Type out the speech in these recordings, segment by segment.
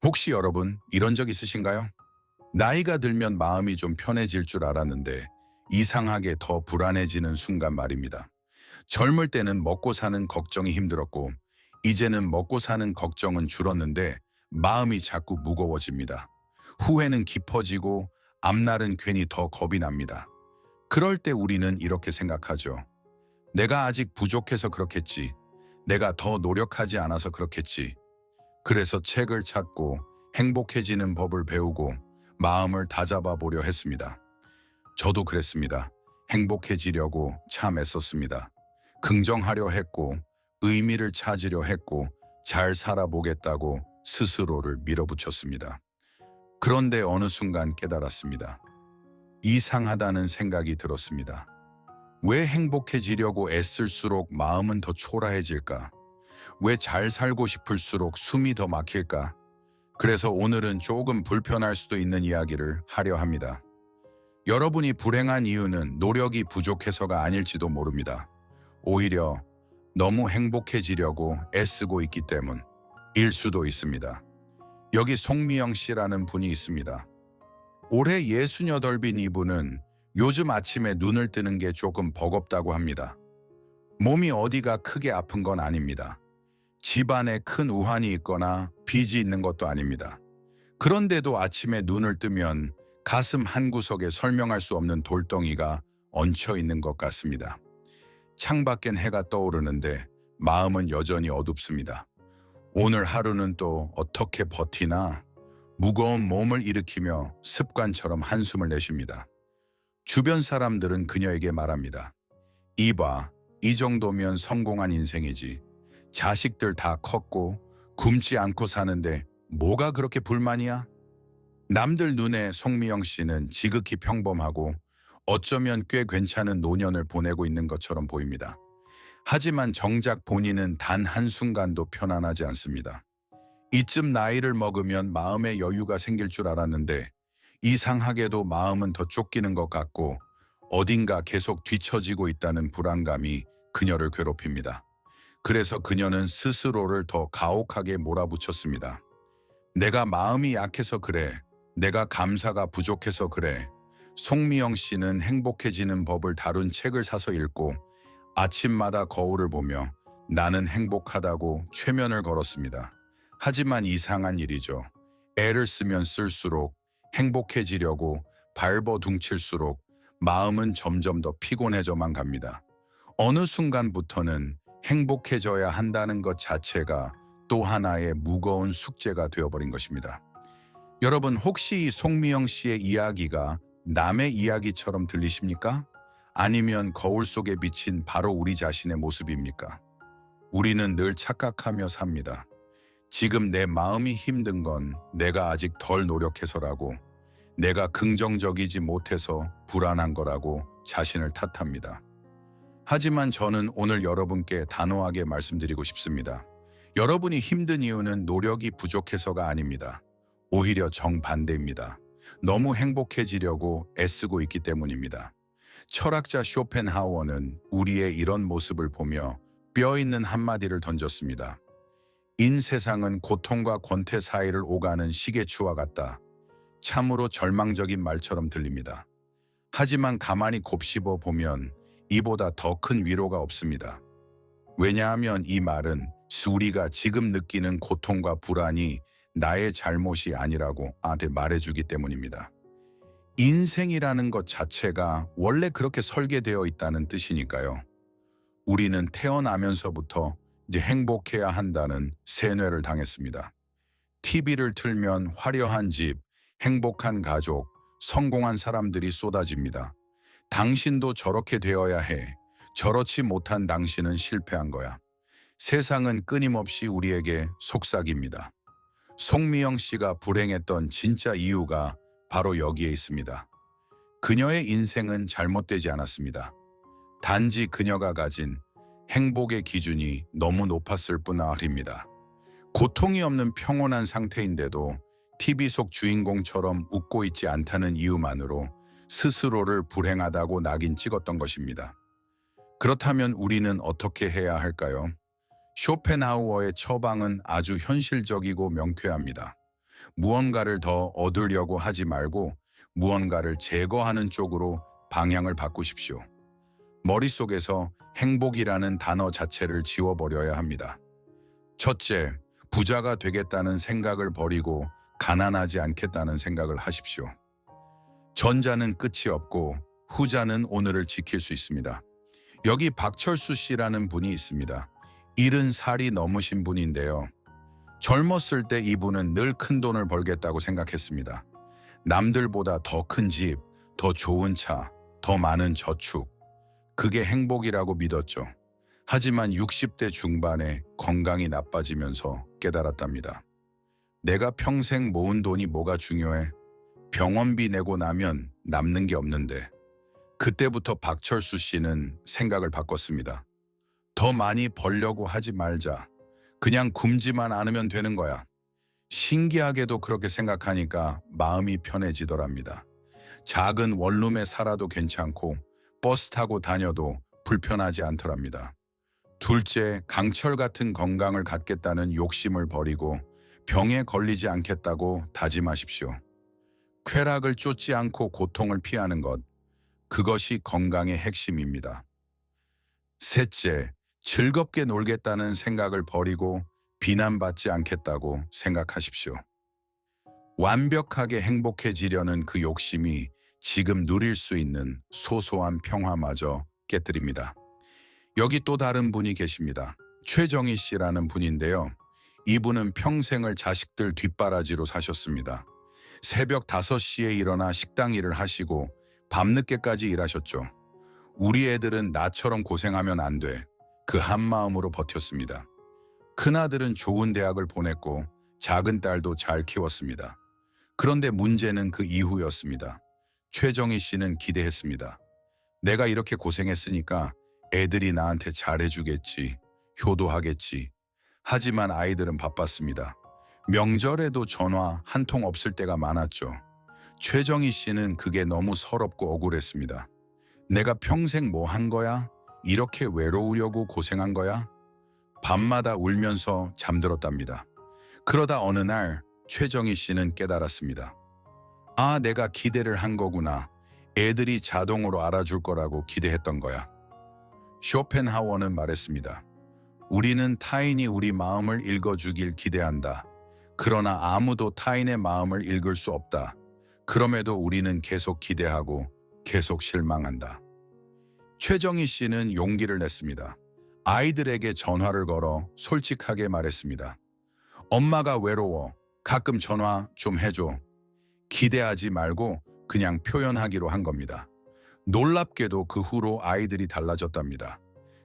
혹시 여러분 이런 적 있으신가요? 나이가 들면 마음이 좀 편해질 줄 알았는데 이상하게 더 불안해지는 순간 말입니다. 젊을 때는 먹고 사는 걱정이 힘들었고 이제는 먹고 사는 걱정은 줄었는데 마음이 자꾸 무거워집니다. 후회는 깊어지고 앞날은 괜히 더 겁이 납니다. 그럴 때 우리는 이렇게 생각하죠. 내가 아직 부족해서 그렇겠지. 내가 더 노력하지 않아서 그렇겠지. 그래서 책을 찾고 행복해지는 법을 배우고 마음을 다잡아 보려 했습니다. 저도 그랬습니다. 행복해지려고 참 애썼습니다. 긍정하려 했고 의미를 찾으려 했고 잘 살아보겠다고 스스로를 밀어붙였습니다. 그런데 어느 순간 깨달았습니다. 이상하다는 생각이 들었습니다. 왜 행복해지려고 애쓸수록 마음은 더 초라해질까? 왜 잘 살고 싶을수록 숨이 더 막힐까? 그래서 오늘은 조금 불편할 수도 있는 이야기를 하려 합니다. 여러분이 불행한 이유는 노력이 부족해서가 아닐지도 모릅니다. 오히려 너무 행복해지려고 애쓰고 있기 때문일 수도 있습니다. 여기 송미영 씨라는 분이 있습니다. 올해 68인 이분은 요즘 아침에 눈을 뜨는 게 조금 버겁다고 합니다. 몸이 어디가 크게 아픈 건 아닙니다. 집안에 큰 우환이 있거나 빚이 있는 것도 아닙니다. 그런데도 아침에 눈을 뜨면 가슴 한구석에 설명할 수 없는 돌덩이가 얹혀 있는 것 같습니다. 창밖엔 해가 떠오르는데 마음은 여전히 어둡습니다. 오늘 하루는 또 어떻게 버티나 무거운 몸을 일으키며 습관처럼 한숨을 내쉽니다. 주변 사람들은 그녀에게 말합니다. 이봐, 이 정도면 성공한 인생이지. 자식들 다 컸고 굶지 않고 사는데 뭐가 그렇게 불만이야? 남들 눈에 송미영 씨는 지극히 평범하고 어쩌면 꽤 괜찮은 노년을 보내고 있는 것처럼 보입니다. 하지만 정작 본인은 단 한순간도 편안하지 않습니다. 이쯤 나이를 먹으면 마음의 여유가 생길 줄 알았는데 이상하게도 마음은 더 쫓기는 것 같고 어딘가 계속 뒤처지고 있다는 불안감이 그녀를 괴롭힙니다. 그래서 그녀는 스스로를 더 가혹하게 몰아붙였습니다. 내가 마음이 약해서 그래. 내가 감사가 부족해서 그래. 송미영 씨는 행복해지는 법을 다룬 책을 사서 읽고 아침마다 거울을 보며 나는 행복하다고 최면을 걸었습니다. 하지만 이상한 일이죠. 애를 쓰면 쓸수록 행복해지려고 발버둥칠수록 마음은 점점 더 피곤해져만 갑니다. 어느 순간부터는 행복해져야 한다는 것 자체가 또 하나의 무거운 숙제가 되어버린 것입니다. 여러분 혹시 이 송미영 씨의 이야기가 남의 이야기처럼 들리십니까? 아니면 거울 속에 비친 바로 우리 자신의 모습입니까? 우리는 늘 착각하며 삽니다. 지금 내 마음이 힘든 건 내가 아직 덜 노력해서라고, 내가 긍정적이지 못해서 불안한 거라고 자신을 탓합니다. 하지만 저는 오늘 여러분께 단호하게 말씀드리고 싶습니다. 여러분이 힘든 이유는 노력이 부족해서가 아닙니다. 오히려 정반대입니다. 너무 행복해지려고 애쓰고 있기 때문입니다. 철학자 쇼펜하우어는 우리의 이런 모습을 보며 뼈있는 한마디를 던졌습니다. 인 세상은 고통과 권태 사이를 오가는 시계추와 같다. 참으로 절망적인 말처럼 들립니다. 하지만 가만히 곱씹어 보면 이보다 더 큰 위로가 없습니다. 왜냐하면 이 말은 우리가 지금 느끼는 고통과 불안이 나의 잘못이 아니라고 나한테 말해주기 때문입니다. 인생이라는 것 자체가 원래 그렇게 설계되어 있다는 뜻이니까요. 우리는 태어나면서부터 이제 행복해야 한다는 세뇌를 당했습니다. TV를 틀면 화려한 집, 행복한 가족, 성공한 사람들이 쏟아집니다. 당신도 저렇게 되어야 해. 저렇지 못한 당신은 실패한 거야. 세상은 끊임없이 우리에게 속삭입니다. 송미영 씨가 불행했던 진짜 이유가 바로 여기에 있습니다. 그녀의 인생은 잘못되지 않았습니다. 단지 그녀가 가진 행복의 기준이 너무 높았을 뿐입니다. 고통이 없는 평온한 상태인데도 TV 속 주인공처럼 웃고 있지 않다는 이유만으로 스스로를 불행하다고 낙인 찍었던 것입니다. 그렇다면 우리는 어떻게 해야 할까요? 쇼펜하우어의 처방은 아주 현실적이고 명쾌합니다. 무언가를 더 얻으려고 하지 말고 무언가를 제거하는 쪽으로 방향을 바꾸십시오. 머릿속에서 행복이라는 단어 자체를 지워버려야 합니다. 첫째, 부자가 되겠다는 생각을 버리고 가난하지 않겠다는 생각을 하십시오. 전자는 끝이 없고 후자는 오늘을 지킬 수 있습니다. 여기 박철수 씨라는 분이 있습니다. 70살이 넘으신 분인데요. 젊었을 때 이분은 늘 큰 돈을 벌겠다고 생각했습니다. 남들보다 더 큰 집, 더 좋은 차, 더 많은 저축. 그게 행복이라고 믿었죠. 하지만 60대 중반에 건강이 나빠지면서 깨달았답니다. 내가 평생 모은 돈이 뭐가 중요해? 병원비 내고 나면 남는 게 없는데. 그때부터 박철수 씨는 생각을 바꿨습니다. 더 많이 벌려고 하지 말자. 그냥 굶지만 않으면 되는 거야. 신기하게도 그렇게 생각하니까 마음이 편해지더랍니다. 작은 원룸에 살아도 괜찮고 버스 타고 다녀도 불편하지 않더랍니다. 둘째, 강철 같은 건강을 갖겠다는 욕심을 버리고 병에 걸리지 않겠다고 다짐하십시오. 쾌락을 쫓지 않고 고통을 피하는 것, 그것이 건강의 핵심입니다. 셋째, 즐겁게 놀겠다는 생각을 버리고 비난받지 않겠다고 생각하십시오. 완벽하게 행복해지려는 그 욕심이 지금 누릴 수 있는 소소한 평화마저 깨뜨립니다. 여기 또 다른 분이 계십니다. 최정희 씨라는 분인데요. 이분은 평생을 자식들 뒷바라지로 사셨습니다. 새벽 5시에 일어나 식당 일을 하시고 밤늦게까지 일하셨죠. 우리 애들은 나처럼 고생하면 안 돼. 그 한마음으로 버텼습니다. 큰아들은 좋은 대학을 보냈고 작은 딸도 잘 키웠습니다. 그런데 문제는 그 이후였습니다. 최정희 씨는 기대했습니다. 내가 이렇게 고생했으니까 애들이 나한테 잘해주겠지, 효도하겠지. 하지만 아이들은 바빴습니다. 명절에도 전화 한 통 없을 때가 많았죠. 최정희 씨는 그게 너무 서럽고 억울했습니다. 내가 평생 뭐 한 거야? 이렇게 외로우려고 고생한 거야? 밤마다 울면서 잠들었답니다. 그러다 어느 날 최정희 씨는 깨달았습니다. 아, 내가 기대를 한 거구나. 애들이 자동으로 알아줄 거라고 기대했던 거야. 쇼펜하워는 말했습니다. 우리는 타인이 우리 마음을 읽어주길 기대한다. 그러나 아무도 타인의 마음을 읽을 수 없다. 그럼에도 우리는 계속 기대하고 계속 실망한다. 최정희 씨는 용기를 냈습니다. 아이들에게 전화를 걸어 솔직하게 말했습니다. 엄마가 외로워. 가끔 전화 좀 해줘. 기대하지 말고 그냥 표현하기로 한 겁니다. 놀랍게도 그 후로 아이들이 달라졌답니다.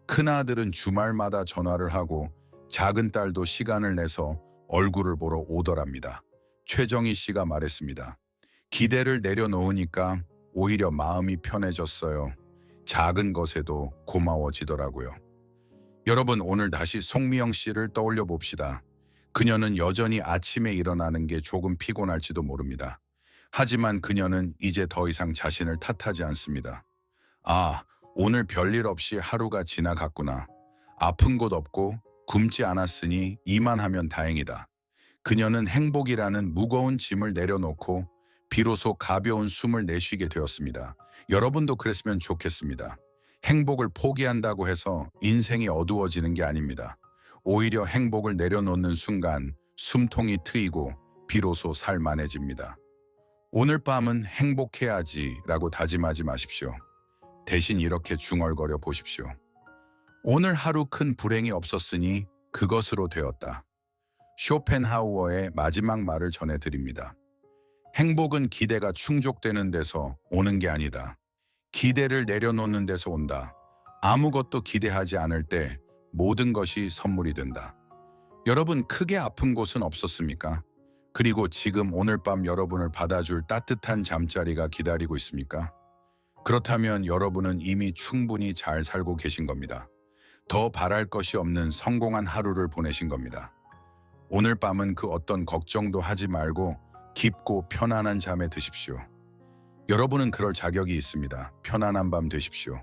큰아들은 주말마다 전화를 하고 작은 딸도 시간을 내서 얼굴을 보러 오더랍니다. 최정희 씨가 말했습니다. 기대를 내려놓으니까 오히려 마음이 편해졌어요. 작은 것에도 고마워지더라고요. 여러분, 오늘 다시 송미영 씨를 떠올려 봅시다. 그녀는 여전히 아침에 일어나는 게 조금 피곤할지도 모릅니다. 하지만 그녀는 이제 더 이상 자신을 탓하지 않습니다. 아, 오늘 별일 없이 하루가 지나갔구나. 아픈 곳 없고 굶지 않았으니 이만하면 다행이다. 그녀는 행복이라는 무거운 짐을 내려놓고 비로소 가벼운 숨을 내쉬게 되었습니다. 여러분도 그랬으면 좋겠습니다. 행복을 포기한다고 해서 인생이 어두워지는 게 아닙니다. 오히려 행복을 내려놓는 순간 숨통이 트이고 비로소 살만해집니다. 오늘 밤은 행복해야지라고 다짐하지 마십시오. 대신 이렇게 중얼거려 보십시오. 오늘 하루 큰 불행이 없었으니 그것으로 되었다. 쇼펜하우어의 마지막 말을 전해드립니다. 행복은 기대가 충족되는 데서 오는 게 아니다. 기대를 내려놓는 데서 온다. 아무것도 기대하지 않을 때 모든 것이 선물이 된다. 여러분, 크게 아픈 곳은 없었습니까? 그리고 지금 오늘 밤 여러분을 받아줄 따뜻한 잠자리가 기다리고 있습니까? 그렇다면 여러분은 이미 충분히 잘 살고 계신 겁니다. 더 바랄 것이 없는 성공한 하루를 보내신 겁니다. 오늘 밤은 그 어떤 걱정도 하지 말고 깊고 편안한 잠에 드십시오. 여러분은 그럴 자격이 있습니다. 편안한 밤 되십시오.